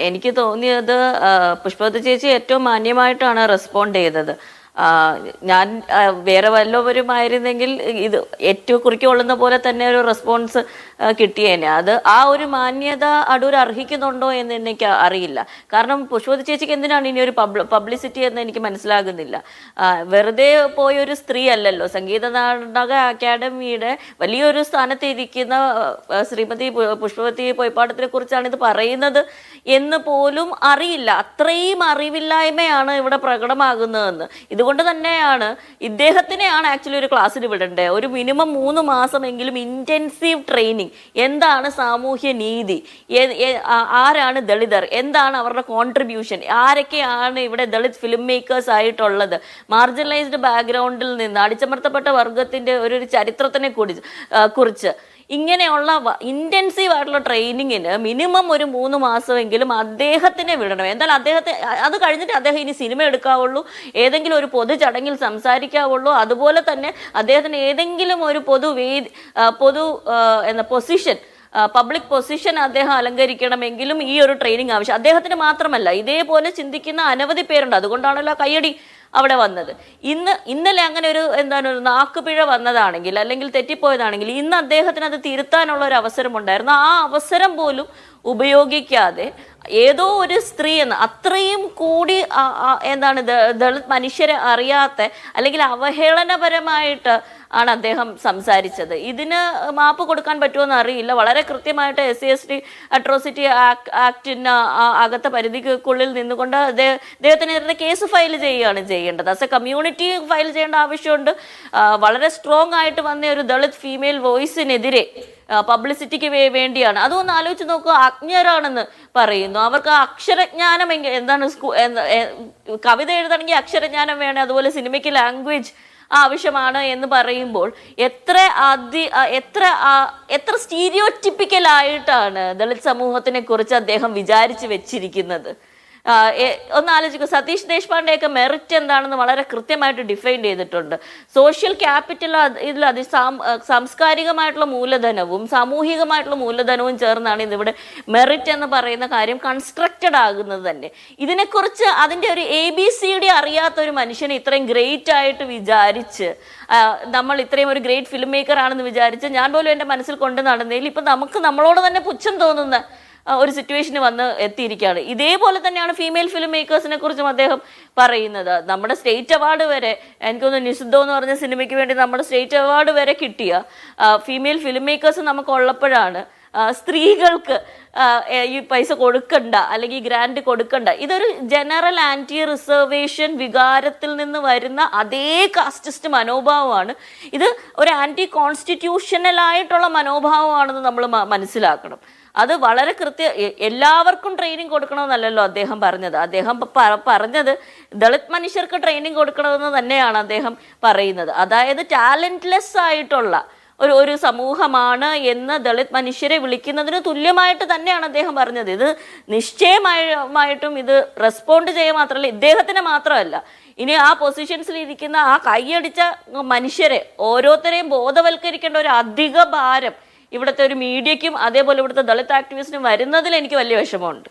എനിക്ക് തോന്നിയത് പുഷ്പവതി ചേച്ചി ഏറ്റവും മാന്യമായിട്ടാണ് റെസ്പോണ്ട് ചെയ്തത്. ഞാൻ വേറെ വല്ലവരുമായിരുന്നെങ്കിൽ ഇത് ഏറ്റവും കുറിക്കൊള്ളുന്ന പോലെ തന്നെ ഒരു റെസ്പോൺസ് കിട്ടിയേനെ. അത് ആ ഒരു മാന്യത അടൂർ അർഹിക്കുന്നുണ്ടോ എന്ന് എനിക്ക് അറിയില്ല. കാരണം പുഷ്പവതി ചേച്ചിക്ക് എന്തിനാണ് ഇനി ഒരു പബ്ലിസിറ്റി എന്ന് എനിക്ക് മനസ്സിലാകുന്നില്ല. വെറുതെ പോയൊരു സ്ത്രീ അല്ലല്ലോ. സംഗീത നാടക അക്കാദമിയുടെ വലിയൊരു സ്ഥാനത്ത് ഇരിക്കുന്ന ശ്രീമതി പുഷ്പവതി പൊയ്പ്പാടത്തിനെ കുറിച്ചാണ് ഇത് പറയുന്നത് എന്ന് പോലും അറിയില്ല. അത്രയും അറിവില്ലായ്മയാണ് ഇവിടെ പ്രകടമാകുന്നതെന്ന്. ഇതുകൊണ്ട് തന്നെയാണ് ഇദ്ദേഹത്തിനെയാണ് ആക്ച്വലി ഒരു ക്ലാസ്സിന് വിടേണ്ടത്. ഒരു മിനിമം 3 മാസമെങ്കിലും ഇൻറ്റൻസീവ് ട്രെയിനിങ്. എന്താണ് സാമൂഹ്യ നീതി, ആരാണ് ദളിതർ, എന്താണ് അവരുടെ കോൺട്രിബ്യൂഷൻ, ആരൊക്കെയാണ് ഇവിടെ ദളിത് ഫിലിം മേക്കേഴ്സ് ആയിട്ടുള്ളത്, മാർജിനലൈസ്ഡ് ബാക്ക്ഗ്രൗണ്ടിൽ നിന്ന് അടിച്ചമർത്തപ്പെട്ട വർഗത്തിൻ്റെ ഒരു ചരിത്രത്തിനെ കുറിച്ച് ഇങ്ങനെയുള്ള ഇൻറ്റൻസീവ് ആയിട്ടുള്ള ട്രെയിനിങ്ങിന് മിനിമം ഒരു 3 മാസമെങ്കിലും അദ്ദേഹത്തിനെ വിടണം. എന്നാൽ അത് കഴിഞ്ഞിട്ട് അദ്ദേഹം ഇനി സിനിമ എടുക്കാവുള്ളൂ, ഏതെങ്കിലും ഒരു പൊതു ചടങ്ങിൽ സംസാരിക്കാവുള്ളൂ. അതുപോലെ തന്നെ അദ്ദേഹത്തിന് ഏതെങ്കിലും ഒരു പൊസിഷൻ, പബ്ലിക് പൊസിഷൻ അദ്ദേഹം അലങ്കരിക്കണമെങ്കിലും ഈ ഒരു ട്രെയിനിങ് ആവശ്യം. അദ്ദേഹത്തിന് മാത്രമല്ല, ഇതേപോലെ ചിന്തിക്കുന്ന അനവധി പേരുണ്ട്. അതുകൊണ്ടാണല്ലോ കയ്യടി അവിടെ വന്നത്. ഇന്നലെ അങ്ങനെ ഒരു ഒരു നാക്കുപിഴ വന്നതാണെങ്കിൽ, അല്ലെങ്കിൽ തെറ്റിപ്പോയതാണെങ്കിൽ, ഇന്ന് അദ്ദേഹത്തിന് അത് തിരുത്താനുള്ള ഒരു അവസരം ഉണ്ടായിരുന്നു. ആ അവസരം പോലും ഉപയോഗിക്കാതെ ഏതോ ഒരു സ്ത്രീ അത്രയും കൂടി ദളിത് മനുഷ്യരെ അറിയാത്ത അല്ലെങ്കിൽ അവഹേളനപരമായിട്ട് ആണ് അദ്ദേഹം സംസാരിച്ചത്. ഇതിന് മാപ്പ് കൊടുക്കാൻ പറ്റുമോ അറിയില്ല. വളരെ കൃത്യമായിട്ട് SC/ST അട്രോസിറ്റി ആക്ടിന് അകത്ത പരിധിക്കുള്ളിൽ നിന്നുകൊണ്ട് അദ്ദേഹത്തിനെതിരെ കേസ് ഫയൽ ചെയ്യുകയാണ് ചെയ്യേണ്ടത്. ആസ് എ കമ്മ്യൂണിറ്റി ഫയൽ ചെയ്യേണ്ട ആവശ്യമുണ്ട്. വളരെ സ്ട്രോങ് ആയിട്ട് വന്ന ഒരു ദളിത് ഫീമെയിൽ വോയിസിനെതിരെ പബ്ലിസിറ്റിക്ക് വേണ്ടിയാണ്. അതൊന്ന് ആലോചിച്ച് നോക്കുക. അജ്ഞരാണെന്ന് പറയുന്നു. അവർക്ക് അക്ഷരജ്ഞാനം കവിത എഴുതണമെങ്കിൽ അക്ഷരജ്ഞാനം വേണം, അതുപോലെ സിനിമയ്ക്ക് ലാംഗ്വേജ് ആവശ്യമാണ് എന്ന് പറയുമ്പോൾ എത്ര സ്റ്റീരിയോടിപ്പിക്കലായിട്ടാണ് ദളിത് സമൂഹത്തിനെ കുറിച്ച് അദ്ദേഹം വിചാരിച്ച് വെച്ചിരിക്കുന്നത്. ഒന്ന് ആലോചിക്കുക. സതീഷ് ദേശ്പാണ്ഡെയൊക്കെ മെറിറ്റ് എന്താണെന്ന് വളരെ കൃത്യമായിട്ട് ഡിഫൈൻ ചെയ്തിട്ടുണ്ട്. സോഷ്യൽ ക്യാപിറ്റൽ ഇതിൽ സാംസ്കാരികമായിട്ടുള്ള മൂലധനവും സാമൂഹികമായിട്ടുള്ള മൂലധനവും ചേർന്നാണ് ഇതിവിടെ മെറിറ്റ് എന്ന് പറയുന്ന കാര്യം കൺസ്ട്രക്റ്റഡ് ആകുന്നത് തന്നെ. ഇതിനെക്കുറിച്ച് അതിൻ്റെ ഒരു ABCD അറിയാത്ത ഒരു മനുഷ്യനെ ഇത്രയും ഗ്രേറ്റ് ആയിട്ട് വിചാരിച്ച്, നമ്മൾ ഇത്രയും ഒരു ഗ്രേറ്റ് ഫിലിം മേക്കർ ആണെന്ന് വിചാരിച്ച് ഞാൻ പോലും എൻ്റെ മനസ്സിൽ കൊണ്ട് നടന്നതിൽ ഇപ്പം നമുക്ക് നമ്മളോട് തന്നെ പുച്ഛം തോന്നുന്ന ഒരു സിറ്റുവേഷന് വന്ന് എത്തിയിരിക്കുകയാണ്. ഇതേപോലെ തന്നെയാണ് ഫീമെയിൽ ഫിലിം മേക്കേഴ്സിനെ കുറിച്ചും അദ്ദേഹം പറയുന്നത്. നമ്മുടെ സ്റ്റേറ്റ് അവാർഡ് വരെ, എനിക്കൊന്ന് നിഷിദ്ധം എന്ന് പറഞ്ഞ സിനിമയ്ക്ക് വേണ്ടി നമ്മുടെ സ്റ്റേറ്റ് അവാർഡ് വരെ കിട്ടിയ ഫീമെയിൽ ഫിലിം മേക്കേഴ്സ് നമുക്ക് ഉള്ളപ്പോഴാണ് സ്ത്രീകൾക്ക് ഈ പൈസ കൊടുക്കണ്ട അല്ലെങ്കിൽ ഗ്രാൻഡ് കൊടുക്കണ്ട. ഇതൊരു ജനറൽ ആൻറ്റി റിസർവേഷൻ വികാരത്തിൽ നിന്ന് വരുന്ന അതേ കാസ്റ്റിസ്റ്റ് മനോഭാവമാണ്. ഇത് ഒരു ആൻറ്റി കോൺസ്റ്റിറ്റ്യൂഷണൽ ആയിട്ടുള്ള മനോഭാവമാണെന്ന് നമ്മൾ മനസ്സിലാക്കണം. അത് വളരെ എല്ലാവർക്കും ട്രെയിനിങ് കൊടുക്കണമെന്നല്ലല്ലോ അദ്ദേഹം പറഞ്ഞത്. അദ്ദേഹം പറഞ്ഞത് ദളിത് മനുഷ്യർക്ക് ട്രെയിനിങ് കൊടുക്കണമെന്ന് തന്നെയാണ് അദ്ദേഹം പറയുന്നത്. അതായത് ടാലന്റ്ലെസ് ആയിട്ടുള്ള ഒരു സമൂഹമാണ് എന്ന് ദളിത് മനുഷ്യരെ വിളിക്കുന്നതിന് തുല്യമായിട്ട് തന്നെയാണ് അദ്ദേഹം പറഞ്ഞത്. ഇത് നിശ്ചയമായിട്ടും ഇത് റെസ്പോണ്ട് ചെയ്യുക മാത്രമല്ല, ഇദ്ദേഹത്തിന് മാത്രമല്ല, ഇനി ആ പൊസിഷൻസിൽ ഇരിക്കുന്ന ആ കൈയടിച്ച മനുഷ്യരെ ഓരോരുത്തരെയും ബോധവൽക്കരിക്കേണ്ട ഒരു അധിക ഭാരം ഇവിടുത്തെ ഒരു മീഡിയയ്ക്കും അതേപോലെ ഇവിടുത്തെ ദളിത് ആക്ടിവിസ്റ്റിനും വരുന്നതിൽ എനിക്ക് വലിയ വിഷമമുണ്ട്.